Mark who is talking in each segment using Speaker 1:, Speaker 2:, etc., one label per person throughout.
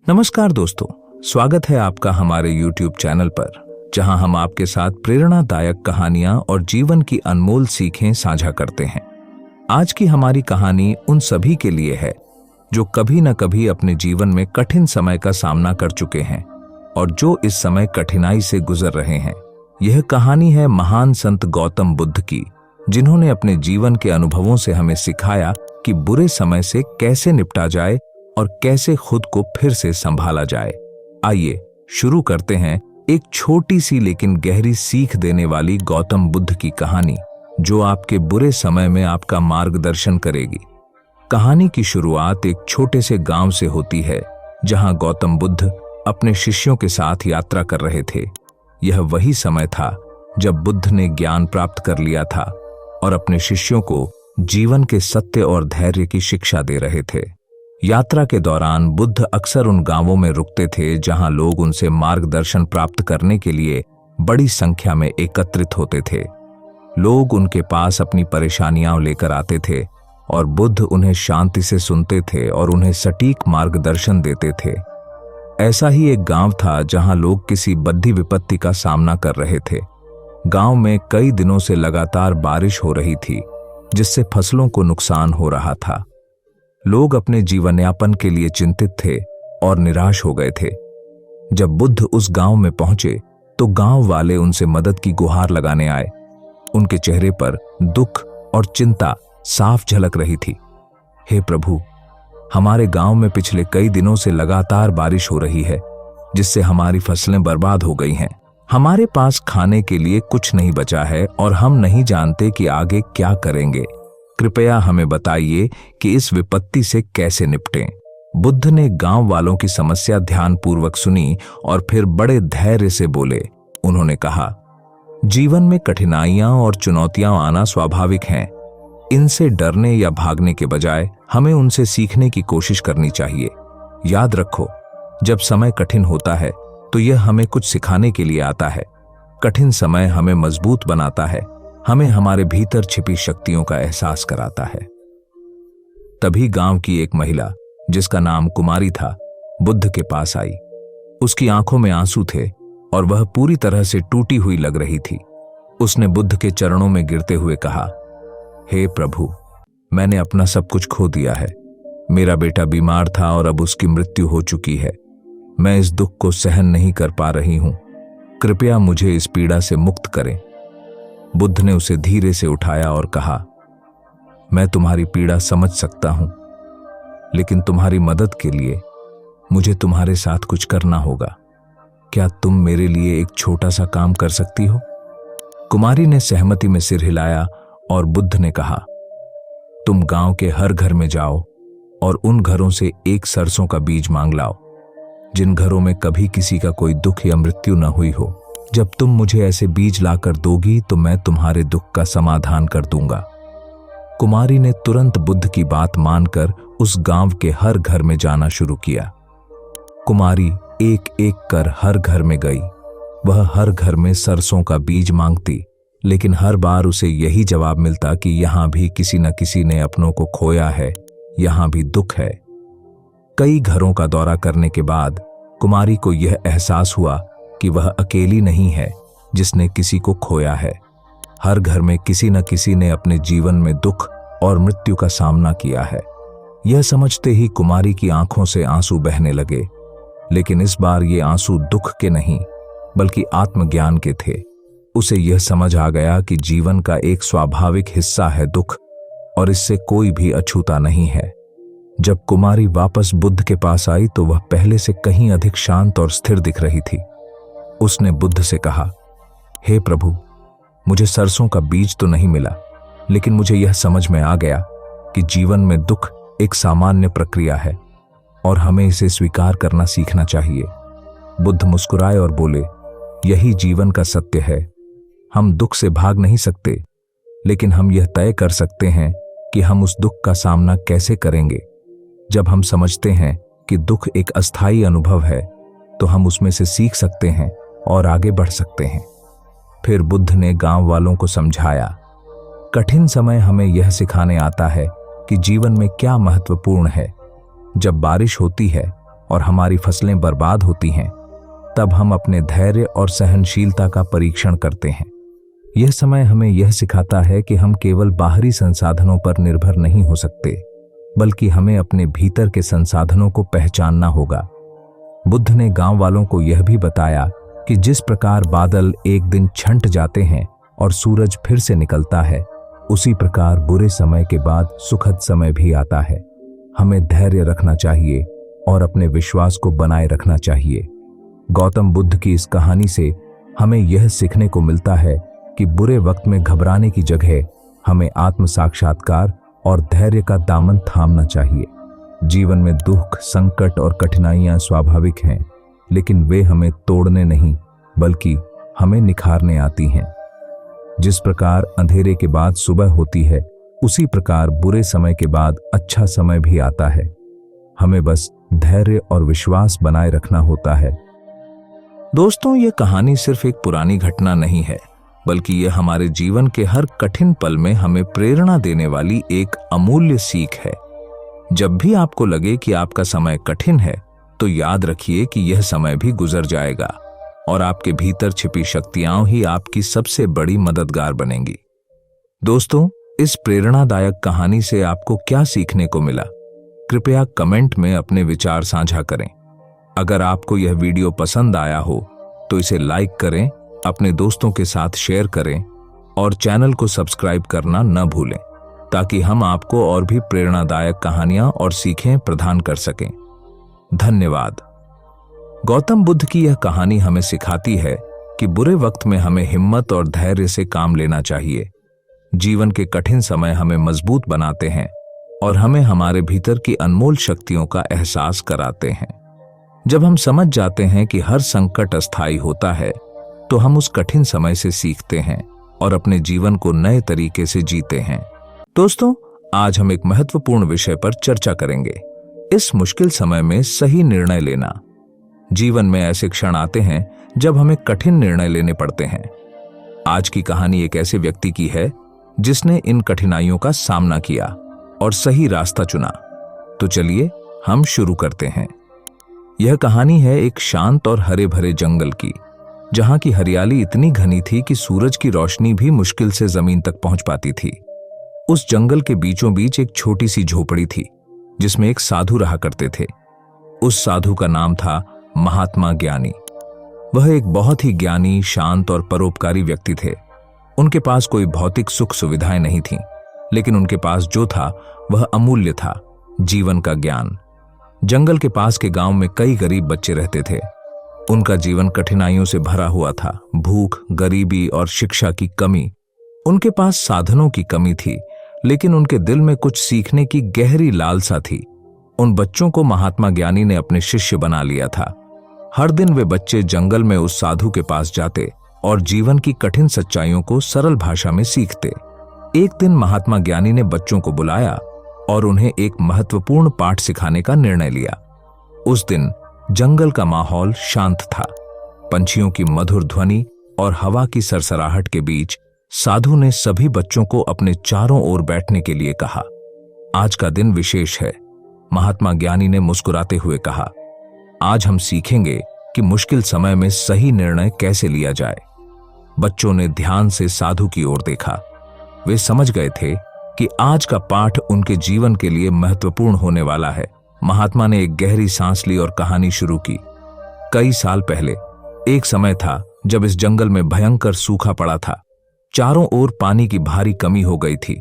Speaker 1: नमस्कार दोस्तों, स्वागत है आपका हमारे YouTube चैनल पर, जहां हम आपके साथ प्रेरणादायक कहानियां और जीवन की अनमोल सीखें साझा करते हैं। आज की हमारी कहानी उन सभी के लिए है जो कभी न कभी अपने जीवन में कठिन समय का सामना कर चुके हैं और जो इस समय कठिनाई से गुजर रहे हैं। यह कहानी है महान संत गौतम बुद्ध की, जिन्होंने अपने जीवन के अनुभवों से हमें सिखाया कि बुरे समय से कैसे निपटा जाए और कैसे खुद को फिर से संभाला जाए। आइए शुरू करते हैं एक छोटी सी लेकिन गहरी सीख देने वाली गौतम बुद्ध की कहानी, जो आपके बुरे समय में आपका मार्गदर्शन करेगी। कहानी की शुरुआत एक छोटे से गांव से होती है, जहां गौतम बुद्ध अपने शिष्यों के साथ यात्रा कर रहे थे। यह वही समय था जब बुद्ध ने ज्ञान प्राप्त कर लिया था और अपने शिष्यों को जीवन के सत्य और धैर्य की शिक्षा दे रहे थे। यात्रा के दौरान बुद्ध अक्सर उन गांवों में रुकते थे जहां लोग उनसे मार्गदर्शन प्राप्त करने के लिए बड़ी संख्या में एकत्रित होते थे। लोग उनके पास अपनी परेशानियां लेकर आते थे और बुद्ध उन्हें शांति से सुनते थे और उन्हें सटीक मार्गदर्शन देते थे। ऐसा ही एक गांव था जहां लोग किसी बद्धी विपत्ति का सामना कर रहे थे। गांव में कई दिनों से लगातार बारिश हो रही थी, जिससे फसलों को नुकसान हो रहा था। लोग अपने जीवन यापन के लिए चिंतित थे और निराश हो गए थे। जब बुद्ध उस गांव में पहुंचे तो गांव वाले उनसे मदद की गुहार लगाने आए। उनके चेहरे पर दुख और चिंता साफ झलक रही थी। हे प्रभु, हमारे गांव में पिछले कई दिनों से लगातार बारिश हो रही है, जिससे हमारी फसलें बर्बाद हो गई हैं। हमारे पास खाने के लिए कुछ नहीं बचा है और हम नहीं जानते कि आगे क्या करेंगे। कृपया हमें बताइए कि इस विपत्ति से कैसे निपटें। बुद्ध ने गांव वालों की समस्या ध्यानपूर्वक सुनी और फिर बड़े धैर्य से बोले। उन्होंने कहा, जीवन में कठिनाइयां और चुनौतियां आना स्वाभाविक हैं। इनसे डरने या भागने के बजाय हमें उनसे सीखने की कोशिश करनी चाहिए। याद रखो, जब समय कठिन होता है तो यह हमें कुछ सिखाने के लिए आता है। कठिन समय हमें मजबूत बनाता है, हमें हमारे भीतर छिपी शक्तियों का एहसास कराता है। तभी गांव की एक महिला, जिसका नाम कुमारी था, बुद्ध के पास आई। उसकी आंखों में आंसू थे और वह पूरी तरह से टूटी हुई लग रही थी। उसने बुद्ध के चरणों में गिरते हुए कहा, हे प्रभु, मैंने अपना सब कुछ खो दिया है। मेरा बेटा बीमार था और अब उसकी मृत्यु हो चुकी है। मैं इस दुख को सहन नहीं कर पा रही हूं। कृपया मुझे इस पीड़ा से मुक्त करें। बुद्ध ने उसे धीरे से उठाया और कहा, मैं तुम्हारी पीड़ा समझ सकता हूं, लेकिन तुम्हारी मदद के लिए मुझे तुम्हारे साथ कुछ करना होगा। क्या तुम मेरे लिए एक छोटा सा काम कर सकती हो? कुमारी ने सहमति में सिर हिलाया और बुद्ध ने कहा, तुम गांव के हर घर में जाओ और उन घरों से एक सरसों का बीज मांग लाओ, जिन घरों में कभी किसी का कोई दुख या मृत्यु न हुई हो। जब तुम मुझे ऐसे बीज लाकर दोगी तो मैं तुम्हारे दुख का समाधान कर दूंगा। कुमारी ने तुरंत बुद्ध की बात मानकर उस गांव के हर घर में जाना शुरू किया। कुमारी एक एक कर हर घर में गई। वह हर घर में सरसों का बीज मांगती, लेकिन हर बार उसे यही जवाब मिलता कि यहां भी किसी न किसी ने अपनों को खोया है, यहां भी दुख है। कई घरों का दौरा करने के बाद कुमारी को यह एहसास हुआ कि वह अकेली नहीं है जिसने किसी को खोया है। हर घर में किसी न किसी ने अपने जीवन में दुख और मृत्यु का सामना किया है। यह समझते ही कुमारी की आंखों से आंसू बहने लगे, लेकिन इस बार ये आंसू दुख के नहीं बल्कि आत्मज्ञान के थे। उसे यह समझ आ गया कि जीवन का एक स्वाभाविक हिस्सा है दुख, और इससे कोई भी अछूता नहीं है। जब कुमारी वापस बुद्ध के पास आई तो वह पहले से कहीं अधिक शांत और स्थिर दिख रही थी। उसने बुद्ध से कहा, हे प्रभु, मुझे सरसों का बीज तो नहीं मिला, लेकिन मुझे यह समझ में आ गया कि जीवन में दुख एक सामान्य प्रक्रिया है और हमें इसे स्वीकार करना सीखना चाहिए। बुद्ध मुस्कुराए और बोले, यही जीवन का सत्य है। हम दुख से भाग नहीं सकते, लेकिन हम यह तय कर सकते हैं कि हम उस दुख का सामना कैसे करेंगे। जब हम समझते हैं कि दुख एक अस्थायी अनुभव है, तो हम उसमें से सीख सकते हैं और आगे बढ़ सकते हैं। फिर बुद्ध ने गांव वालों को समझाया, कठिन समय हमें यह सिखाने आता है कि जीवन में क्या महत्वपूर्ण है। जब बारिश होती है और हमारी फसलें बर्बाद होती हैं, तब हम अपने धैर्य और सहनशीलता का परीक्षण करते हैं। यह समय हमें यह सिखाता है कि हम केवल बाहरी संसाधनों पर निर्भर नहीं हो सकते, बल्कि हमें अपने भीतर के संसाधनों को पहचानना होगा। बुद्ध ने गांव वालों को यह भी बताया कि जिस प्रकार बादल एक दिन छंट जाते हैं और सूरज फिर से निकलता है, उसी प्रकार बुरे समय के बाद सुखद समय भी आता है। हमें धैर्य रखना चाहिए और अपने विश्वास को बनाए रखना चाहिए। गौतम बुद्ध की इस कहानी से हमें यह सीखने को मिलता है कि बुरे वक्त में घबराने की जगह हमें आत्म साक्षात्कार और धैर्य का दामन थामना चाहिए। जीवन में दुख, संकट और कठिनाइयां स्वाभाविक हैं, लेकिन वे हमें तोड़ने नहीं बल्कि हमें निखारने आती हैं। जिस प्रकार अंधेरे के बाद सुबह होती है, उसी प्रकार बुरे समय के बाद अच्छा समय भी आता है। हमें बस धैर्य और विश्वास बनाए रखना होता है। दोस्तों, ये कहानी सिर्फ एक पुरानी घटना नहीं है, बल्कि यह हमारे जीवन के हर कठिन पल में हमें प्रेरणा देने वाली एक अमूल्य सीख है। जब भी आपको लगे कि आपका समय कठिन है, तो याद रखिए कि यह समय भी गुजर जाएगा और आपके भीतर छिपी शक्तियां ही आपकी सबसे बड़ी मददगार बनेंगी। दोस्तों, इस प्रेरणादायक कहानी से आपको क्या सीखने को मिला? कृपया कमेंट में अपने विचार साझा करें। अगर आपको यह वीडियो पसंद आया हो तो इसे लाइक करें, अपने दोस्तों के साथ शेयर करें और चैनल को सब्सक्राइब करना न भूलें, ताकि हम आपको और भी प्रेरणादायक कहानियां और सीखें प्रदान कर सकें। धन्यवाद। गौतम बुद्ध की यह कहानी हमें सिखाती है कि बुरे वक्त में हमें हिम्मत और धैर्य से काम लेना चाहिए। जीवन के कठिन समय हमें मजबूत बनाते हैं और हमें हमारे भीतर की अनमोल शक्तियों का एहसास कराते हैं। जब हम समझ जाते हैं कि हर संकट अस्थायी होता है, तो हम उस कठिन समय से सीखते हैं और अपने जीवन को नए तरीके से जीते हैं। दोस्तों, आज हम एक महत्वपूर्ण विषय पर चर्चा करेंगे। इस मुश्किल समय में सही निर्णय लेना। जीवन में ऐसे क्षण आते हैं जब हमें कठिन निर्णय लेने पड़ते हैं। आज की कहानी एक ऐसे व्यक्ति की है जिसने इन कठिनाइयों का सामना किया और सही रास्ता चुना। तो चलिए हम शुरू करते हैं। यह कहानी है एक शांत और हरे भरे जंगल की, जहां की हरियाली इतनी घनी थी कि सूरज की रोशनी भी मुश्किल से जमीन तक पहुंच पाती थी। उस जंगल के बीचों बीच एक छोटी सी झोपड़ी थी, जिसमें एक साधु रहा करते थे। उस साधु का नाम था महात्मा ज्ञानी। वह एक बहुत ही ज्ञानी, शांत और परोपकारी व्यक्ति थे। उनके पास कोई भौतिक सुख सुविधाएं नहीं थीं, लेकिन उनके पास जो था वह अमूल्य था, जीवन का ज्ञान। जंगल के पास के गांव में कई गरीब बच्चे रहते थे। उनका जीवन कठिनाइयों से भरा हुआ था। भूख, गरीबी और शिक्षा की कमी। उनके पास साधनों की कमी थी, लेकिन उनके दिल में कुछ सीखने की गहरी लालसा थी। उन बच्चों को महात्मा ज्ञानी ने अपने शिष्य बना लिया था। हर दिन वे बच्चे जंगल में उस साधु के पास जाते और जीवन की कठिन सच्चाइयों को सरल भाषा में सीखते। एक दिन महात्मा ज्ञानी ने बच्चों को बुलाया और उन्हें एक महत्वपूर्ण पाठ सिखाने का निर्णय लिया। उस दिन जंगल का माहौल शांत था। पंछियों की मधुर ध्वनि और हवा की सरसराहट के बीच साधु ने सभी बच्चों को अपने चारों ओर बैठने के लिए कहा। आज का दिन विशेष है, महात्मा ज्ञानी ने मुस्कुराते हुए कहा। आज हम सीखेंगे कि मुश्किल समय में सही निर्णय कैसे लिया जाए। बच्चों ने ध्यान से साधु की ओर देखा। वे समझ गए थे कि आज का पाठ उनके जीवन के लिए महत्वपूर्ण होने वाला है। महात्मा ने एक गहरी सांस ली और कहानी शुरू की। कई साल पहले एक समय था जब इस जंगल में भयंकर सूखा पड़ा था। चारों ओर पानी की भारी कमी हो गई थी।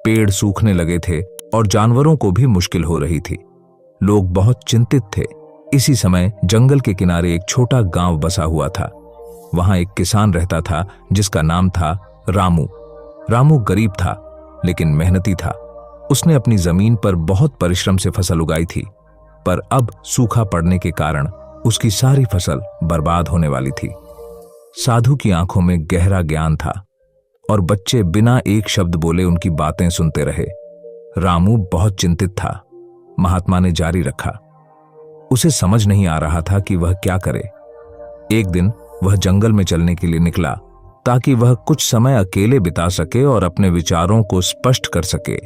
Speaker 1: पेड़ सूखने लगे थे और जानवरों को भी मुश्किल हो रही थी। लोग बहुत चिंतित थे। इसी समय जंगल के किनारे एक छोटा गांव बसा हुआ था। वहां एक किसान रहता था जिसका नाम था रामू। रामू गरीब था, लेकिन मेहनती था। उसने अपनी जमीन पर बहुत परिश्रम से फसल उगाई थी, पर अब सूखा पड़ने के कारण उसकी सारी फसल बर्बाद होने वाली थी। साधु की आंखों में गहरा ज्ञान था और बच्चे बिना एक शब्द बोले उनकी बातें सुनते रहे। रामू बहुत चिंतित था। महात्मा ने जारी रखा। उसे समझ नहीं आ रहा था कि वह क्या करे। एक दिन वह जंगल में चलने के लिए निकला ताकि वह कुछ समय अकेले बिता सके और अपने विचारों को स्पष्ट कर सके।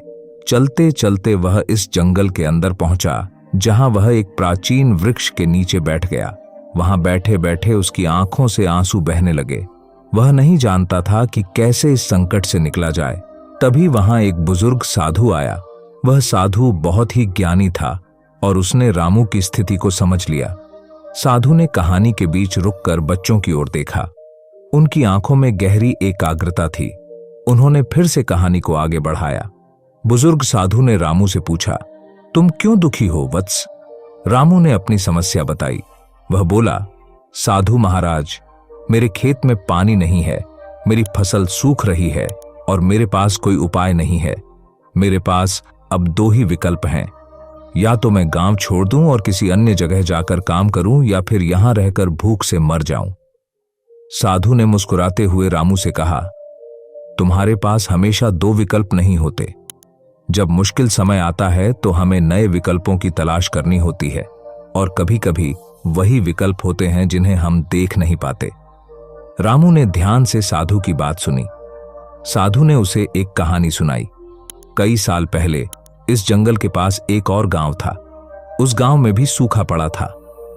Speaker 1: चलते चलते वह इस जंगल के अंदर पहुंचा जहां वह एक प्राचीन वृक्ष के नीचे बैठ गया। वहां बैठे बैठे उसकी आंखों से आंसू बहने लगे। वह नहीं जानता था कि कैसे इस संकट से निकला जाए। तभी वहां एक बुजुर्ग साधु आया। वह साधु बहुत ही ज्ञानी था और उसने रामू की स्थिति को समझ लिया। साधु ने कहानी के बीच रुककर बच्चों की ओर देखा। उनकी आंखों में गहरी एकाग्रता थी। उन्होंने फिर से कहानी को आगे बढ़ाया। बुजुर्ग साधु ने रामू से पूछा, तुम क्यों दुखी हो वत्स? रामू ने अपनी समस्या बताई। वह बोला, साधु महाराज, मेरे खेत में पानी नहीं है, मेरी फसल सूख रही है और मेरे पास कोई उपाय नहीं है। मेरे पास अब दो ही विकल्प हैं, या तो मैं गांव छोड़ दूं और किसी अन्य जगह जाकर काम करूं, या फिर यहां रहकर भूख से मर जाऊं। साधु ने मुस्कुराते हुए रामू से कहा, तुम्हारे पास हमेशा दो विकल्प नहीं होते। जब मुश्किल समय आता है तो हमें नए विकल्पों की तलाश करनी होती है, और कभी कभी वही विकल्प होते हैं जिन्हें हम देख नहीं पाते। रामू ने ध्यान से साधु की बात सुनी। साधु ने उसे एक कहानी सुनाई। कई साल पहले इस जंगल के पास एक और गांव था। उस गांव में भी सूखा पड़ा था।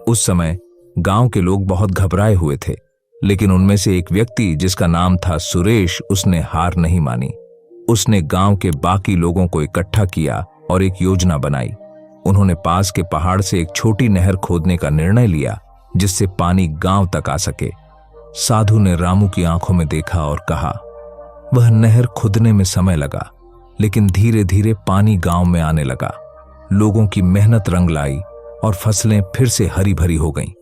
Speaker 1: उस समय गांव के लोग बहुत घबराए हुए थे, लेकिन उनमें से एक व्यक्ति जिसका नाम था सुरेश, उसने हार नहीं मानी। उसने गांव के बाकी लोगों को इकट्ठा किया और एक योजना बनाई। उन्होंने पास के पहाड़ से एक छोटी नहर खोदने का निर्णय लिया, जिससे पानी गांव तक आ सके। साधु ने रामू की आंखों में देखा और कहा, वह नहर खुदने में समय लगा, लेकिन धीरे धीरे पानी गांव में आने लगा। लोगों की मेहनत रंग लाई और फसलें फिर से हरी भरी हो गईं।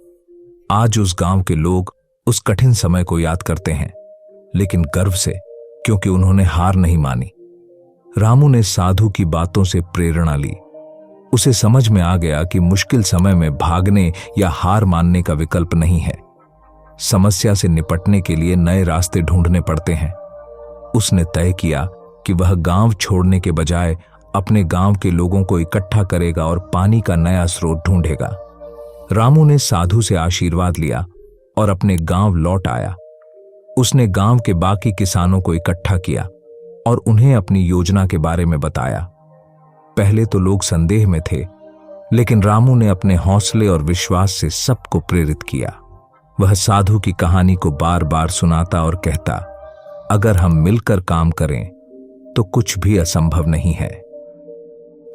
Speaker 1: आज उस गांव के लोग उस कठिन समय को याद करते हैं, लेकिन गर्व से, क्योंकि उन्होंने हार नहीं मानी। रामू ने साधु की बातों से प्रेरणा ली। उसे समझ में आ गया कि मुश्किल समय में भागने या हार मानने का विकल्प नहीं है। समस्या से निपटने के लिए नए रास्ते ढूंढने पड़ते हैं। उसने तय किया कि वह गांव छोड़ने के बजाय अपने गांव के लोगों को इकट्ठा करेगा और पानी का नया स्रोत ढूंढेगा। रामू ने साधु से आशीर्वाद लिया और अपने गांव लौट आया। उसने गांव के बाकी किसानों को इकट्ठा किया और उन्हें अपनी योजना के बारे में बताया। पहले तो लोग संदेह में थे, लेकिन रामू ने अपने हौसले और विश्वास से सबको प्रेरित किया। वह साधु की कहानी को बार बार सुनाता और कहता, अगर हम मिलकर काम करें तो कुछ भी असंभव नहीं है।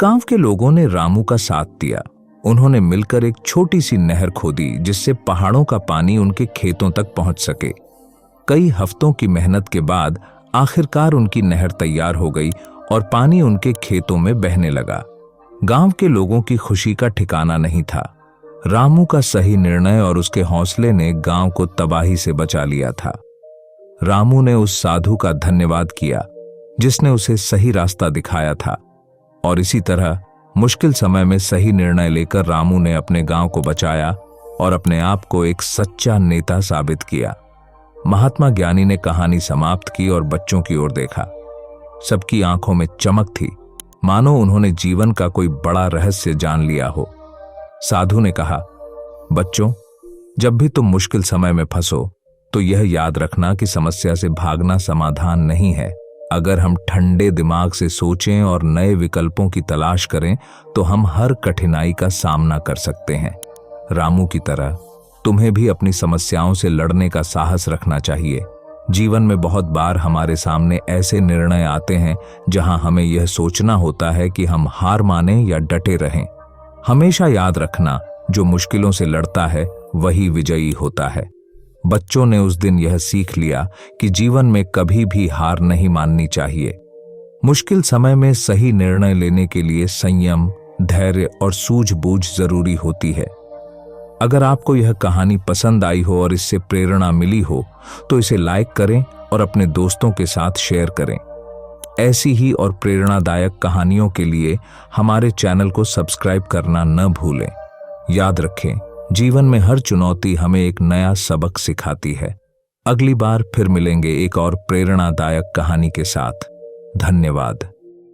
Speaker 1: गांव के लोगों ने रामू का साथ दिया। उन्होंने मिलकर एक छोटी सी नहर खोदी, जिससे पहाड़ों का पानी उनके खेतों तक पहुंच सके। कई हफ्तों की मेहनत के बाद आखिरकार उनकी नहर तैयार हो गई और पानी उनके खेतों में बहने लगा। गांव के लोगों की खुशी का ठिकाना नहीं था। रामू का सही निर्णय और उसके हौसले ने गांव को तबाही से बचा लिया था। रामू ने उस साधु का धन्यवाद किया जिसने उसे सही रास्ता दिखाया था, और इसी तरह मुश्किल समय में सही निर्णय लेकर रामू ने अपने गांव को बचाया और अपने आप को एक सच्चा नेता साबित किया। महात्मा ज्ञानी ने कहानी समाप्त की और बच्चों की ओर देखा। सबकी आंखों में चमक थी, मानो उन्होंने जीवन का कोई बड़ा रहस्य जान लिया हो। साधु ने कहा, बच्चों, जब भी तुम मुश्किल समय में फंसो तो यह याद रखना कि समस्या से भागना समाधान नहीं है। अगर हम ठंडे दिमाग से सोचें और नए विकल्पों की तलाश करें तो हम हर कठिनाई का सामना कर सकते हैं। रामू की तरह तुम्हें भी अपनी समस्याओं से लड़ने का साहस रखना चाहिए। जीवन में बहुत बार हमारे सामने ऐसे निर्णय आते हैं जहां हमें यह सोचना होता है कि हम हार मानें या डटे रहें। हमेशा याद रखना, जो मुश्किलों से लड़ता है वही विजयी होता है। बच्चों ने उस दिन यह सीख लिया कि जीवन में कभी भी हार नहीं माननी चाहिए। मुश्किल समय में सही निर्णय लेने के लिए संयम, धैर्य और सूझबूझ जरूरी होती है। अगर आपको यह कहानी पसंद आई हो और इससे प्रेरणा मिली हो तो इसे लाइक करें और अपने दोस्तों के साथ शेयर करें। ऐसी ही और प्रेरणादायक कहानियों के लिए हमारे चैनल को सब्सक्राइब करना न भूलें। याद रखें, जीवन में हर चुनौती हमें एक नया सबक सिखाती है। अगली बार फिर मिलेंगे एक और प्रेरणादायक कहानी के साथ। धन्यवाद।